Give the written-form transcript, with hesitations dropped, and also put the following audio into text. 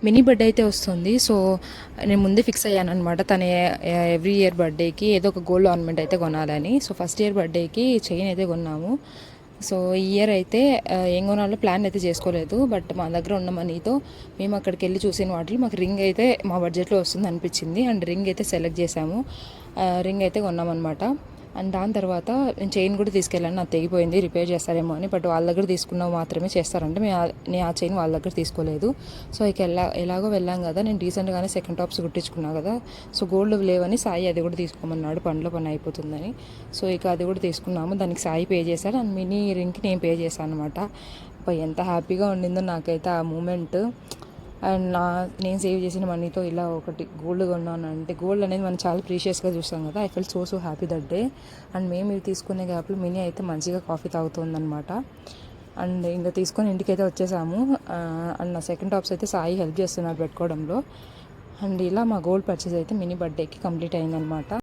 Mini birthday అయితే వస్తుంది. So నేను ముందే ఫిక్స్ అయ్యాను అనమాట. తన ఎవ్రీ ఇయర్ బర్త్డేకి ఏదో ఒక గోల్డ్ ఆర్నమెంట్ అయితే కొనాలని. సో ఫస్ట్ ఇయర్ బర్త్డేకి చైన్ అయితే కొన్నాము. సో ఈ ఇయర్ అయితే ఏం కొనాలో ప్లాన్ అయితే చేసుకోలేదు. బట్ మా దగ్గర ఉన్న మనీతో మేము అక్కడికి వెళ్ళి చూసిన వాటిలో మాకు రింగ్ అయితే మా బడ్జెట్లో వస్తుంది అనిపించింది. అండ్ రింగ్ అయితే సెలెక్ట్ చేసాము. రింగ్ అయితే కొన్నామన్నమాట. అండ్ దాని తర్వాత నేను చైన్ కూడా తీసుకెళ్ళాను. నాకు తెగిపోయింది, రిపేర్ చేస్తారేమో అని. బట్ వాళ్ళ దగ్గర తీసుకున్నవి మాత్రమే చేస్తారంటే నేను ఆ చైన్ వాళ్ళ దగ్గర తీసుకోలేదు. సో ఇక ఎలాగో వెళ్ళాం కదా, నేను రీసెంట్గానే సెకండ్ టాప్స్ కుట్టించుకున్నా కదా. సో గోల్డ్ లేవని సాయి అది కూడా తీసుకోమన్నాడు, పనిలో పని అయిపోతుందని. సో ఇక అది కూడా తీసుకున్నాము. దానికి సాయి పే చేశాడు అండ్ మినీ రింగ్కి నేను పే చేశాను అనమాట. ఎంత హ్యాపీగా ఉండిందో నాకైతే ఆ మూమెంట్. అండ్ నేను సేవ్ చేసిన మనీతో ఇలా ఒకటి గోల్డ్ కొన్నాను అంటే, గోల్డ్ అనేది మనం చాలా ప్రీషియస్గా చూస్తాం కదా. I felt so happy that day. And మేము ఇది తీసుకునే గ్యాప్లో మినీ అయితే మంచిగా కాఫీ తాగుతుందనమాట. అండ్ ఇంకా తీసుకొని ఇంటికి అయితే వచ్చేసాము. అండ్ నా సెకండ్ టాప్స్ అయితే సాయి హెల్ప్ చేస్తున్నారు పెట్టుకోవడంలో. అండ్ ఇలా మా గోల్డ్ పర్చేస్ అయితే మినీ బర్త్డేకి కంప్లీట్ అయిందనమాట.